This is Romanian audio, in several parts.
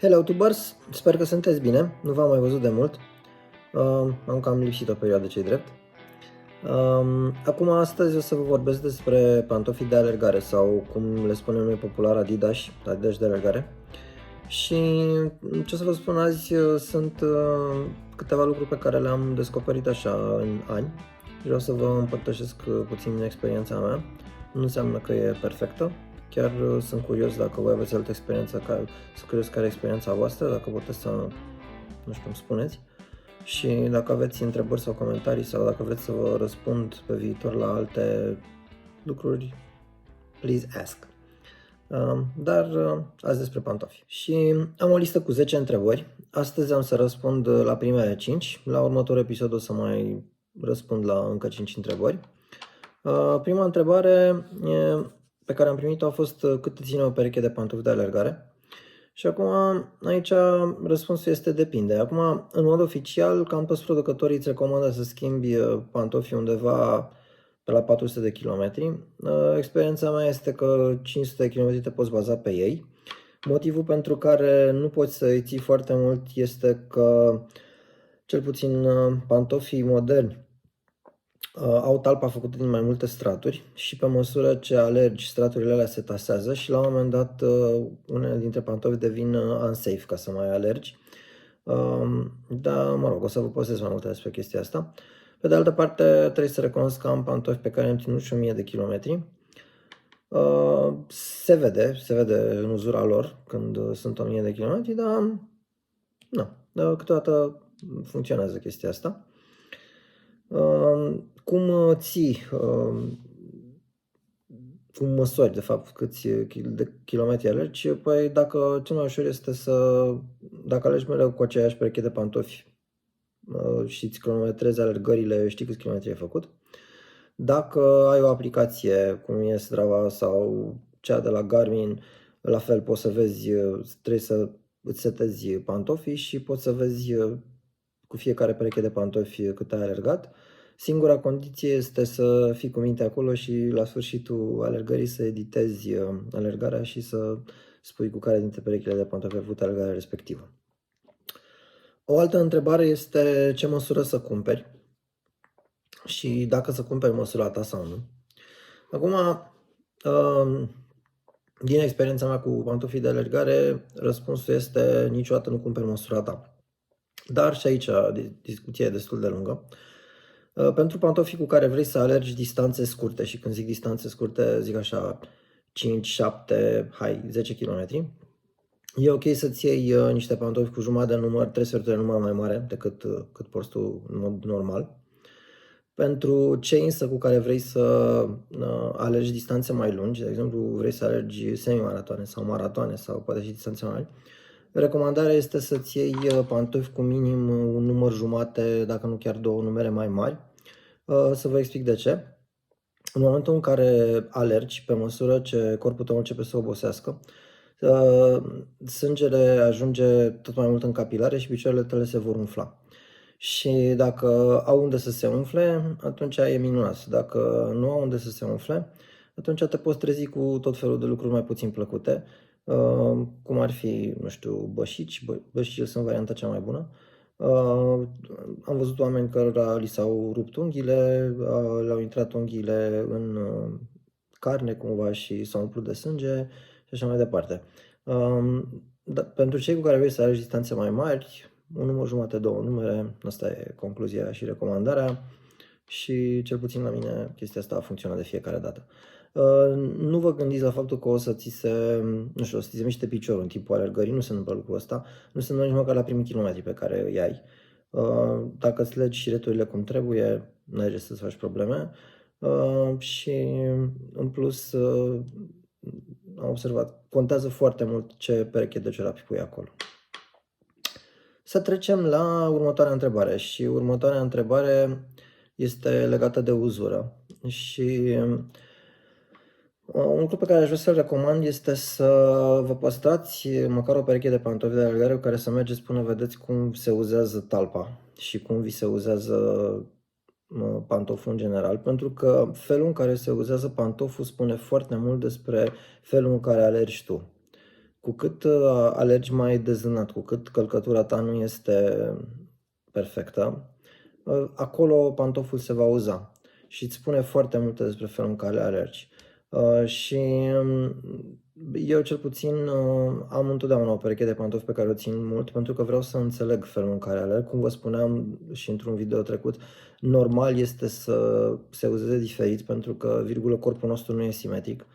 Hello tubers, sper că sunteți bine, nu v-am mai văzut de mult, am cam lipsit o perioadă, ce-i drept. Acum, astăzi o să vă vorbesc despre pantofii de alergare sau cum le spunem noi popular Adidas de alergare. Și ce o să vă spun azi sunt câteva lucruri pe care le-am descoperit așa în ani. Vreau să vă împărtășesc puțin din experiența mea, nu înseamnă că e perfectă. Chiar sunt curios dacă voi aveți altă experiență, sunt curios care e experiența voastră, dacă puteți să, nu știu, îmi spuneți. Și dacă aveți întrebări sau comentarii sau dacă vreți să vă răspund pe viitor la alte lucruri, please ask. Dar azi despre pantofi. Și am o listă cu 10 întrebări. Astăzi am să răspund la primele 5. La următorul episod o să mai răspund la încă 5 întrebări. Prima întrebare pe care am primit-o a fost cât ține o pereche de pantofi de alergare. Și acum aici răspunsul este depinde. Acum, în mod oficial, cam toți producătorii îți recomandă să schimbi pantofii undeva pe la 400 de km. Experiența mea este că 500 de km te poți baza pe ei. Motivul pentru care nu poți să îi ții foarte mult este că cel puțin pantofii moderni au talpa făcută din mai multe straturi și pe măsură ce alergi, straturile alea se tasează și la un moment dat unele dintre pantofi devin unsafe ca să mai alergi. Dar, mă rog, o să vă postez mai multe despre chestia asta. Pe de altă parte, trebuie să recunosc că am pantofi pe care am ținut și 1000 de kilometri. Se vede în uzura lor când sunt 1000 de kilometri, dar câteodată funcționează chestia asta. Cum ții, cum măsori de fapt câți de kilometri alergi? Păi dacă cel mai ușor este dacă alergi mereu cu aceeași pereche de pantofi și îți cronometrezi alergările, știi câți kilometri ai făcut. Dacă ai o aplicație cum e Strava sau cea de la Garmin, la fel poți să vezi, trebuie să îți setezi pantofii și poți să vezi cu fiecare pereche de pantofi cât ai alergat. Singura condiție este să fii cu minte acolo și la sfârșitul alergării să editezi alergarea și să spui cu care dintre perechile de pantofi ai avut alergarea respectivă. O altă întrebare este ce măsură să cumperi și dacă să cumperi măsura ta sau nu. Acum, din experiența mea cu pantofii de alergare, răspunsul este niciodată nu cumperi măsura ta. Dar și aici discuția e destul de lungă. Pentru pantofii cu care vrei să alergi distanțe scurte, și când zic distanțe scurte, zic așa 5, 7, 10 km, e ok să-ți iei niște pantofi cu jumătate de număr, 3 sferturi de număr mai mare decât cât porți tu în mod normal. Pentru cei însă cu care vrei să alergi distanțe mai lungi, de exemplu vrei să alergi semi-maratoane sau maratoane sau poate și distanțe mai mari, recomandarea este să-ți iei pantofi cu minim un număr jumate, dacă nu chiar două numere mai mari. Să vă explic de ce. În momentul în care alergi, pe măsură ce corpul tău începe să obosească, sângele ajunge tot mai mult în capilare și picioarele tale se vor umfla. Și dacă au unde să se umfle, atunci e minunat. Dacă nu au unde să se umfle, atunci te poți trezi cu tot felul de lucruri mai puțin plăcute, cum ar fi, nu știu, bășici. Bășicile sunt varianta cea mai bună. Am văzut oameni cărora li s-au rupt unghiile, le-au intrat unghiile în carne cumva și s-au umplut de sânge și așa mai departe. Pentru cei cu care vrei să alergi distanțe mai mari, un număr jumate, două numere, asta e concluzia și recomandarea și cel puțin la mine chestia asta a funcționat de fiecare dată. Nu vă gândiți la faptul că o să ți se miște piciorul în timpul alergării, nu se întâmplă lucrul ăsta, nu se întâmplă nici măcar la primii kilometri pe care îi ai. Dacă îți legi șireturile cum trebuie, n-ai de să-ți faci probleme și în plus am observat, contează foarte mult ce pereche de ciorapi pui acolo. Să trecem la următoarea întrebare și următoarea întrebare este legată de uzură și un lucru pe care aș vrea să-l recomand este să vă păstrați măcar o pereche de pantofi de alergare cu care să mergeți până vedeți cum se uzează talpa și cum vi se uzează pantoful în general, pentru că felul în care se uzează pantoful spune foarte mult despre felul în care alergi tu. Cu cât alergi mai dezânat, cu cât călcătura ta nu este perfectă, acolo pantoful se va uza și îți spune foarte multe despre felul în care alergi. Și eu cel puțin am întotdeauna o pereche de pantofi pe care o țin mult pentru că vreau să înțeleg felul în care alerg. Cum vă spuneam și într-un video trecut, normal este să se uzeze diferit pentru că, corpul nostru nu e simetric.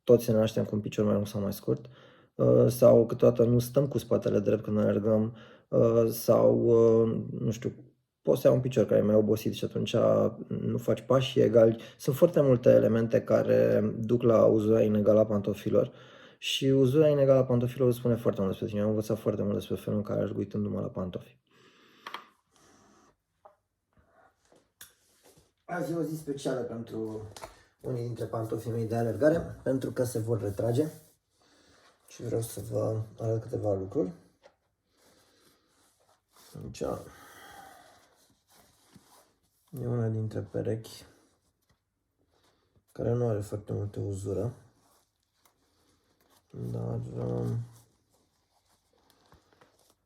Toți ne naștem cu un picior mai lung sau mai scurt, sau câteodată nu stăm cu spatele drept când alergăm, sau, nu știu, poți să ai un picior care e mai obosit și atunci nu faci pași egali. Sunt foarte multe elemente care duc la uzurea inegală a pantofilor și uzurea inegală a pantofilor îți spune foarte mult despre tine. Am învățat foarte mult despre felul în care alerg uitându-mă la pantofi. Azi e o zi specială pentru unii dintre pantofii mei de alergare, pentru că se vor retrage și vreau să vă arăt câteva lucruri. Aici e una dintre perechi care nu are foarte multe uzură, dar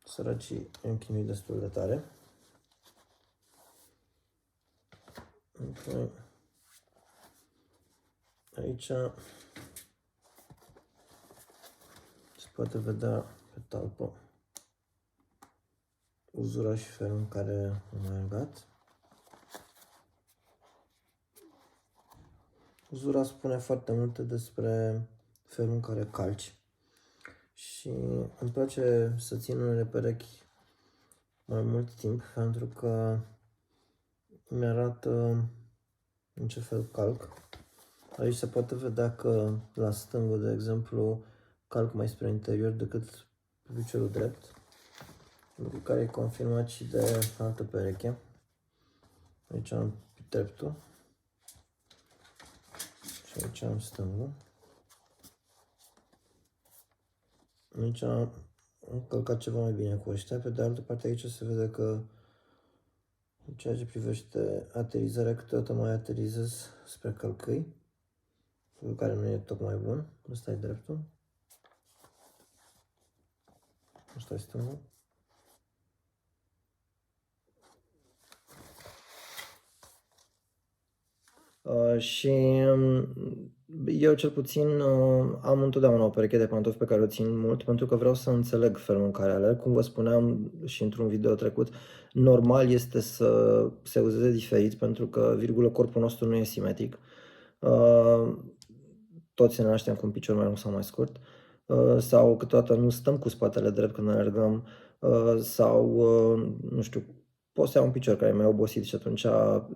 săracii îmi chinui destul de tare. Okay. Aici se poate vedea pe talpă uzura și felul în care am alergat. Uzura spune foarte multe despre felul în care calci și îmi place să țin unele perechi mai mult timp pentru că mi arată în ce fel calc. Aici se poate vedea că la stângul, de exemplu, calc mai spre interior decât pe piciorul drept, lucru care e confirmat și de altă pereche. Aici am dreptul și aici am stângul. Aici am călcat ceva mai bine cu ăștia, pe de altă parte aici se vede că în ceea ce privește aterizarea, câteodată mai aterizez spre călcâi, lucru care nu e tocmai bun. Ăsta e dreptul. Ăsta e stângul. Și eu cel puțin am întotdeauna o pereche de pantofi pe care o țin mult pentru că vreau să înțeleg felul în care alerg. Cum vă spuneam și într-un video trecut, normal este să se uzeze diferit pentru că, corpul nostru nu e simetric. Toți ne naștem cu un picior mai lung sau mai scurt, sau câteodată nu stăm cu spatele drept când alergăm, sau, nu știu, poți să ai un picior care e mai obosit și atunci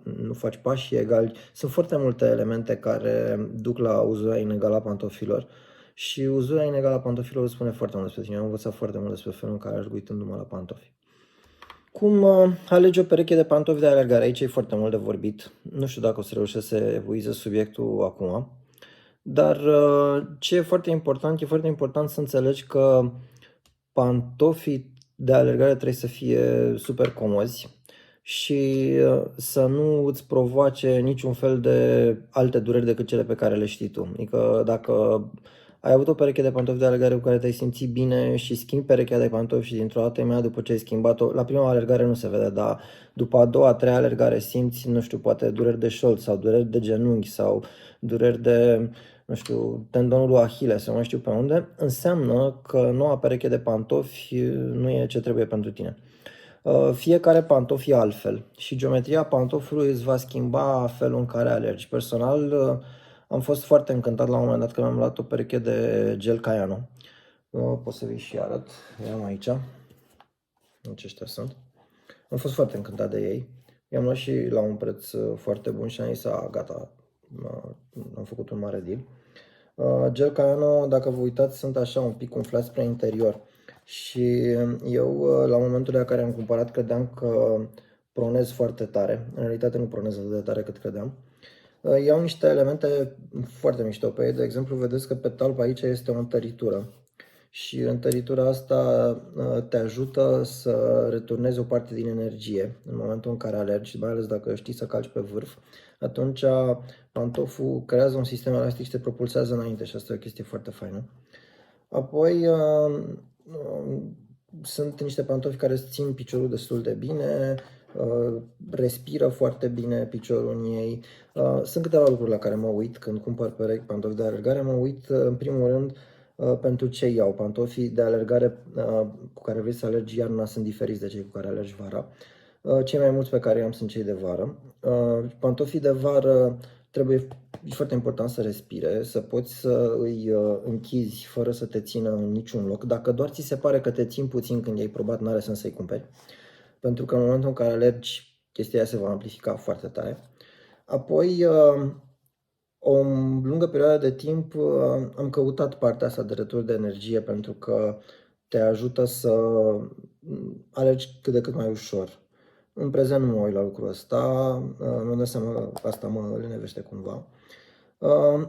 nu faci pași egali. Sunt foarte multe elemente care duc la uzurea inegală a pantofilor și uzurea inegală a pantofilor îți spune foarte mult despre tine. Am învățat foarte mult despre felul în care alerg uitându-mă la pantofi. Cum alegi o pereche de pantofi de alergare? Aici e foarte mult de vorbit. Nu știu dacă o să reușesc să epuizez subiectul acum. Dar ce e foarte important să înțelegi că pantofii de alergare trebuie să fie super comozi și să nu îți provoace niciun fel de alte dureri decât cele pe care le știi tu. Adică dacă ai avut o pereche de pantofi de alergare cu care te-ai simțit bine și schimbi perechea de pantofi și dintr-o dată imediat după ce ai schimbat-o, la prima alergare nu se vede, dar după a doua, a treia alergare simți, nu știu, poate dureri de șold sau dureri de genunchi sau dureri de, nu știu, tendonul lui Ahile sau mai știu pe unde, înseamnă că noua pereche de pantofi nu e ce trebuie pentru tine. Fiecare pantof e altfel și geometria pantofului îți va schimba felul în care alergi. Personal, am fost foarte încântat la un moment dat când am luat o pereche de gel Kayano. Pot să vi și arăt, i-am aici. Aceștia sunt. Am fost foarte încântat de ei. I-am luat și la un preț foarte bun și am zis, gata, am făcut un mare deal. Gel Kayano, dacă vă uitați, sunt așa un pic umflați spre interior. Și eu, la momentul în care am cumpărat, credeam că pronez foarte tare. În realitate nu pronez atât de tare cât credeam. Iau niște elemente foarte mișto pe ei. De exemplu, vedeți că pe talpă aici este o întăritură. Și întăritura asta te ajută să returnezi o parte din energie în momentul în care alergi, mai ales dacă știi să calci pe vârf. atunci pantoful creează un sistem elastic și te propulsează înainte și asta e o chestie foarte faină. Apoi sunt niște pantofi care îți țin piciorul destul de bine, respiră foarte bine piciorul în ei. Sunt câteva lucruri la care mă uit când cumpăr pantofi de alergare. Mă uit în primul rând pentru ce iau. Pantofii de alergare cu care vrei să alergi iarna sunt diferiți de cei cu care alergi vara. Cei mai mulți pe care i-am sunt cei de vară. Pantofii de vară trebuie, e foarte important să respire, să poți să îi închizi fără să te țină în niciun loc. Dacă doar ți se pare că te țin puțin când i-ai probat, n-are sens să-i cumperi. Pentru că în momentul în care alergi, chestia aia se va amplifica foarte tare. Apoi, o lungă perioadă de timp am căutat partea asta de retur de energie pentru că te ajută să alergi cât de cât mai ușor. În prezent nu mă uit la lucrul ăsta, mi-am dat seama că asta mă lenevește cumva.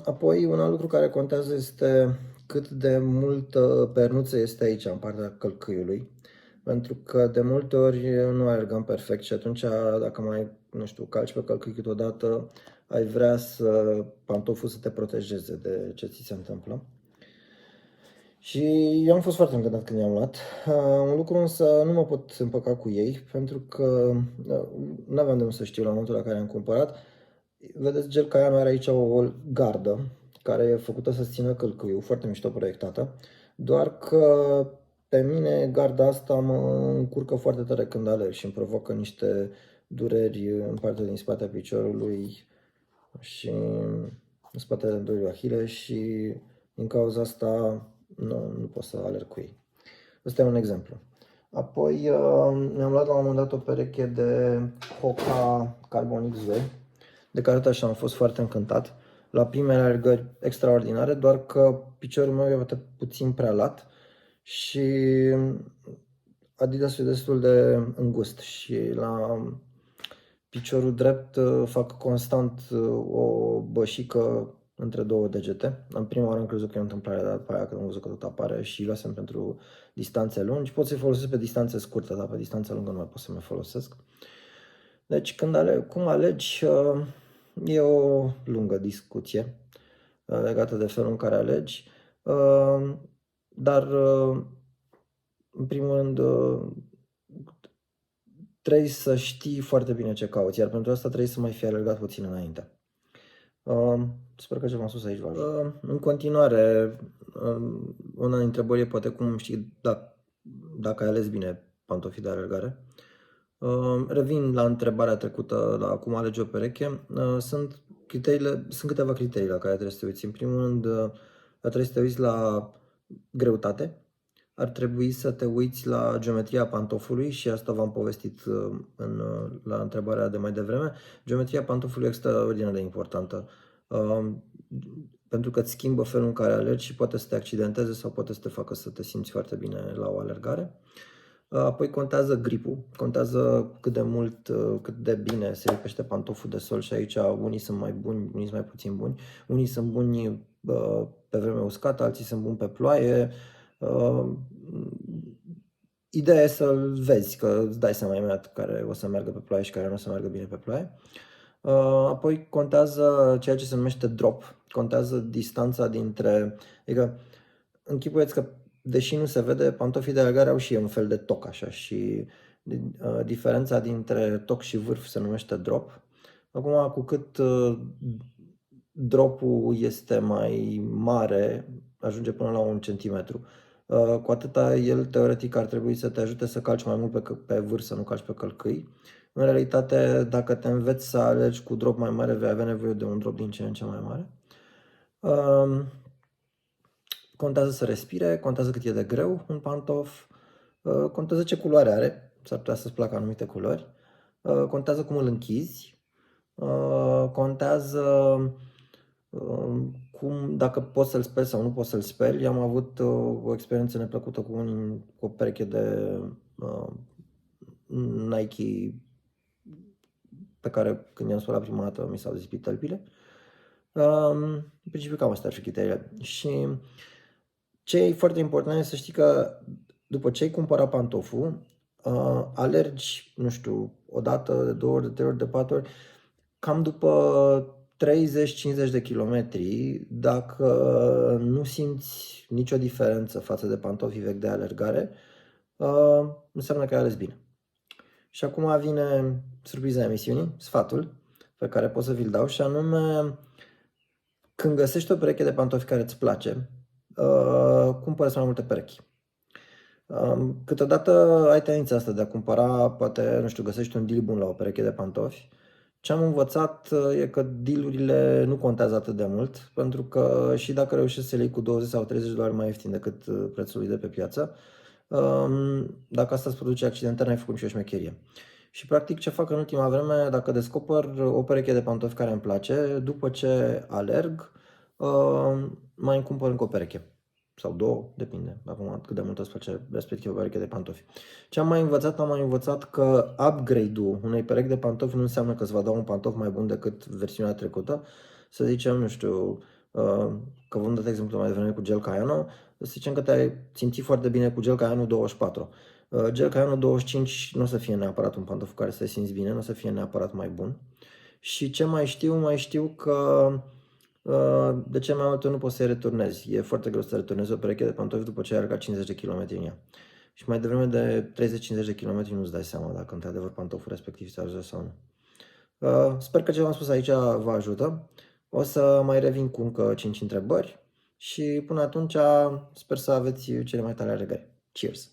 Apoi, un alt lucru care contează este cât de multă pernuță este aici, în partea călcâiului. Pentru că de multe ori nu alergăm perfect și atunci dacă mai, nu știu, calci pe călcâi câteodată, ai vrea pantoful să te protejeze de ce ți se întâmplă. Și eu am fost foarte încântat când i-am luat. Un lucru însă nu mă pot împăca cu ei, pentru că nu aveam de unde să știu la momentul la care am cumpărat. Vedeți, Gel Cayano are aici o gardă care e făcută să țină călcâiul, foarte mișto proiectată, doar că pe mine garda asta mă încurcă foarte tare când alerg și îmi provocă niște dureri în partea din spatele piciorului și în spatele doi ahile și din cauza asta nu pot să alerg cu ei. Ăsta e un exemplu. Apoi mi-am luat la un moment dat o pereche de Hoka Carbon XV, de care așa am fost foarte încântat. La primele alergări extraordinare, doar că piciorul meu e puțin prea lat și Adidas e destul de îngust și la piciorul drept fac constant o bășică între două degete. În prima oară am crezut că e o întâmplare, dar după aia când am văzut că tot apare și luasem pentru distanțe lungi. Pot să-i folosesc pe distanțe scurte, dar pe distanțe lungă nu mai pot să mai folosesc. Deci cum alegi, e o lungă discuție legată de felul în care alegi, dar în primul rând trebuie să știi foarte bine ce cauți, iar pentru asta trebuie să mai fi alergat puțin înainte. Sper că ce v-am spus aici vă ajută. În continuare, una dintre întrebări e poate cum știi dacă ai ales bine pantofii de alergare. Revin la întrebarea trecută, la cum alegi o pereche. Sunt câteva criterii la care trebuie să te uiți. În primul rând, trebuie să te uiți la greutate. Ar trebui să te uiți la geometria pantofului și asta v-am povestit la întrebarea de mai devreme. Geometria pantofului e extraordinar de importantă, pentru că îți schimbă felul în care alergi și poate să te accidenteze sau poate să te facă să te simți foarte bine la o alergare. Apoi contează gripul, contează cât de bine se lipește pantoful de sol și aici unii sunt mai buni, unii sunt mai puțin buni. Unii sunt buni pe vreme uscată, alții sunt buni pe ploaie. Ideea e să-l vezi, că îți dai seama imediat care o să meargă pe ploaie și care nu o să meargă bine pe ploaie. Apoi contează ceea ce se numește drop, contează distanța dintre, adică închipuieți că deși nu se vede, pantofii de alergare au și un fel de toc așa și diferența dintre toc și vârf se numește drop. Acum, cu cât dropul este mai mare, ajunge până la 1 centimetru, cu atâta el teoretic ar trebui să te ajute să calci mai mult pe vârf, să nu calci pe călcâi. În realitate, dacă te înveți să alergi cu drop mai mare, vei avea nevoie de un drop din ce în ce mai mare. Contează să respire, contează cât e de greu un pantof, contează ce culoare are, s-ar putea să-ți placă anumite culori, contează cum îl închizi, contează dacă poți să-l speli sau nu poți să-l speli. Am avut o experiență neplăcută cu o pereche de Nike pe care când i-am spălat prima dată mi s-au zăspit tălpile. În principiu cam astea ar fi criteriile. Și ce e foarte important este să știi că după ce ai cumpărat pantoful, alergi, nu știu, o dată, de 2 ori, de 3 ori, de 4 ori, cam după 30-50 de kilometri, dacă nu simți nicio diferență față de pantofii vechi de alergare, înseamnă că ai ales bine. Și acum vine surpriza emisiunii, sfatul pe care pot să vi-l dau, și anume, când găsești o pereche de pantofi care îți place, cumpără mai multe perechi. Câteodată ai tendința asta de a cumpăra, poate, nu știu, găsești un deal bun la o pereche de pantofi. Ce am învățat e că dealurile nu contează atât de mult, pentru că și dacă reușești să le iei cu 20 sau 30 de dolari mai ieftin decât prețul lui de pe piață, dacă asta îți produce accidente, n-ai făcut nicio șmecherie. Și practic ce fac în ultima vreme, dacă descoper o pereche de pantofi care îmi place, după ce alerg, mai îmi cumpăr încă o pereche. Sau două, depinde, acum cât de mult îți place respectiv o pereche de pantofi. Ce am mai învățat? Am mai învățat că upgrade-ul unei perechi de pantofi nu înseamnă că îți va da un pantof mai bun decât versiunea trecută. Să zicem, nu știu, că vă dat exemplu mai devreme cu Gel Kayano, să zicem că te-ai simțit foarte bine cu Gel Kayano 24. Gel Kayano 25 nu o să fie neapărat un pantof cu care să te simți bine, nu o să fie neapărat mai bun. Și ce mai știu? Mai știu că de ce mai multe nu poți să-i returnezi. E foarte greu să returnezi o pereche de pantofi după ce ai alergat 50 de km în ea. Și mai devreme de 30-50 de km nu-ți dai seama dacă într-adevăr pantoful respectiv se ajută sau nu. Sper că ce v-am spus aici vă ajută. O să mai revin cu încă 5 întrebări și până atunci sper să aveți cele mai tare alegări. Cheers!